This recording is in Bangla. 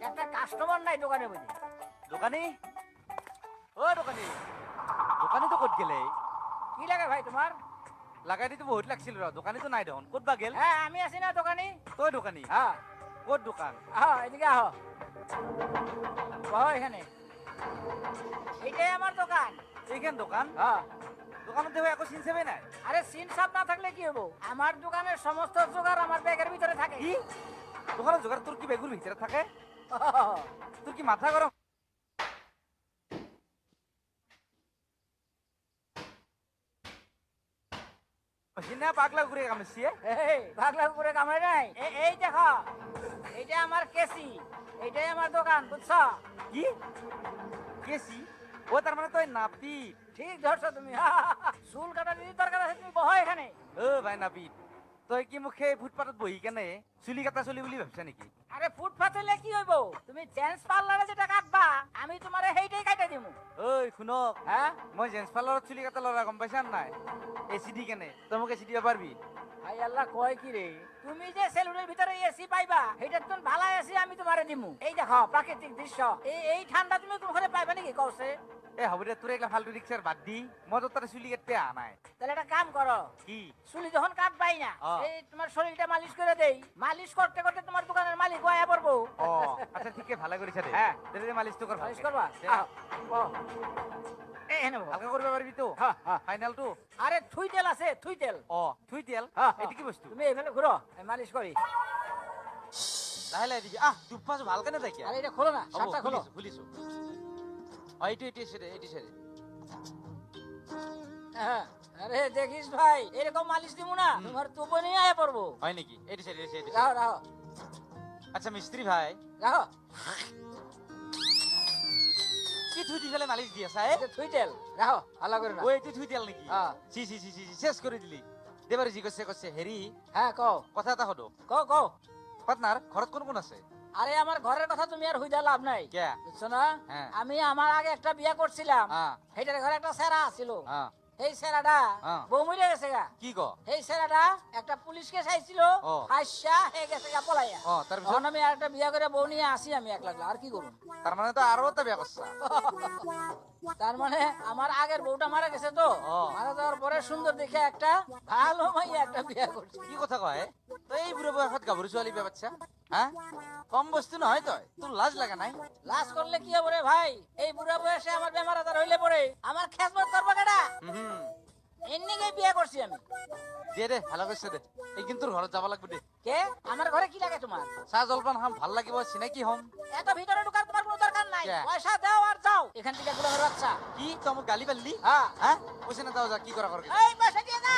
একটা কাস্টমার নাই দোকানে বুঝি। দোকানি ও দোকানি দোকানি তো কত গেলে কি লাগে ভাই তোমার? লাগাই দিতে বহুত লাগছিল র দোকানি তো নাই দেখোন কত বা গেল হ্যাঁ আমি আছি না দোকানি। তোর দোকানি হ্যাঁ কত দোকান আহ এদিকে আহ বহ এখানে। এইটাই আমার দোকান। এইখান দোকান হ্যাঁ দোকানে দেখো এখন চিনছে নাই আরে সিন সাপ না থাকলে কি হবো? আমার দোকানের সমস্ত জোগাড় আমার ব্যাগের ভিতরে থাকে। কি দোকানে জোগাড় তোর কি বেগুর ভিতরে থাকে তোর কি মাথা গরম সিনা পাগলা ঘুরে কামছি এই ভাগলা উপরে কামড়ে নাই। এই দেখো এইটা আমার কেসি, এইটাই আমার দোকান বুঝছো? কি কেসি ও তার মানে তুই নাপি ঠিক ধরছো তুমি। চুল কাটা দিদি দরকার আছে, তুমি বহ এখানে। ও ভাই নাপি তুই কি মুখে ফুটপাতত বহি কেনে চুলি কাটা চলি বুলি ভাবছা নাকি আরে ফুটপাথ হলে কি হইব? তুমি জেন্টস পার্লারে যেটা কাটবা আমি তোমারে সেইটাই কাটাই দিমু। ওই শুনক হ্যাঁ মই জেন্টস পার্লারত চুলি কাটা লৰা গম পাইছা নাই এসি দি কেনে তই মোক এসি দিব পারবি ভাই আল্লাহ কয় কি রে, তুমি যে সেলুনের ভিতরে এসি পাইবা সেইটার তো ভালো এসি আমি তোমারে দিমু। এই দেখো প্রাকৃতিক দৃশ্য, এই ঠান্ডা তুমি কোনখানে পাইবা নাকি কওছে? এ হ'ব দে তোর এগুলা ফালতু রিক্সার বাদ দি মই তো তার চুলি কাটতে আ নাই তাহলে একটা কাম করো, কি চুলি যখন কাটবাই না ও। এই তোমার শরীরটা মালিশ করে দেই, মালিশ করতে করতে তোমার দোকানের মালিক আয়া পড়বো। ও আচ্ছা ঠিক আছে ভালো করিস দে হ্যাঁ। তাহলে মালিশ তো কর মালিশ করবা? দে। আহ, বহ। এই এনে বহ। হালকা করবে পারবি তো হ্যাঁ, হ্যাঁ। ফাইনাল তো আরে থুই তেল আছে, থুই তেল। ও তুই তেল হ্যাঁ, এটা কি বস্তু তুমি এইভাবে ঘুরো, আমি মালিশ করি। লাহে লাহে দিবি দুপাশ ভাল কেনে দেখি আরে এটা খোলো না, শার্টটা খোলো। খুলিছো এইটো সেরে এটি সেরে হ্যাঁ, আরে দেখিস ভাই এরকম মালিশ দিমু না তোমার তুপো নিয়ে আয়া পড়বো। হয় নাকি এটি সেরে এটি রাহো রাহো আচ্ছা মিস্ত্রি ভাই রাহো, কি তুই দি ফেলে মালিশ দিয়া সাহেব এটা থুই তেল রাহো, ভালো করে না। ওই তুই তেল নাকি হ্যাঁ। সি সি সি সি শেষ করে দিলি দেবারে জি করছে হেরি হ্যাঁ কও কথা এটা হলো কও কও। পার্টনার ঘরত কোন কোন আছে আরে আমার ঘরের কথা তুমি আর হইদা লাভ নাই, কে বুঝছো না? হ্যাঁ। আমি আমার আগে একটা বিয়া করছিলাম, হ্যাঁ সেইটার ঘরে একটা সেরা ছিল। হ্যাঁ এই সেরাটা হ্যাঁ। বউ মরে গেছে গা। কি গো এই সেরাটা একটা পুলিশকে চাইছিল, ও। হাসা হয়ে গেছে গা পলাইয়া। ও তারপিছত তখন আমি আরেকটা বিয়া করে বউ নিয়ে আসি আমি একলা একলা, আর কি করুন? তার মানে তো আরো তো বিয়া করছা তার মানে আমার আগের বউটা মারা গেছে তো, ও। মারা যাওয়ার পরে সুন্দর দেখে একটা ভালো মাইয়া একটা বিয়া করছি। কি কথা কয় তো এই বুড়ো বয়সত গাভরু ছোৱালী বিয়া বাচ্চা হ্যাঁ কম বস্তু নহয় তই তোর লাজ লাগা নাই লাজ করলে কি হবে রে ভাই? এই বুড়া বয়সে আমার বেমার আজার হইলে পরে আমার খেজমত করবো কেডা? হুম এমনিকেই বিয়া করছি আমি। দে দে ভালো করছে দে এই কিন্তু ঘৰত যাব লাগবে দে কে আমার ঘরে কি লাগে তোমার? চাহ জলপান খাম ভাল লাগিব চিনাকি হম এত ভিতরে ঢোকার তোমার কোনো দরকার নাই, কে? পয়সা দাও আর যাও এখান থেকে গুলো বাচ্চা। কি তো মোক গালি পারলি হ্যাঁ হ্যাঁ পয়সা না দাও যা কি করা কর এই পয়সা দিয়ে না।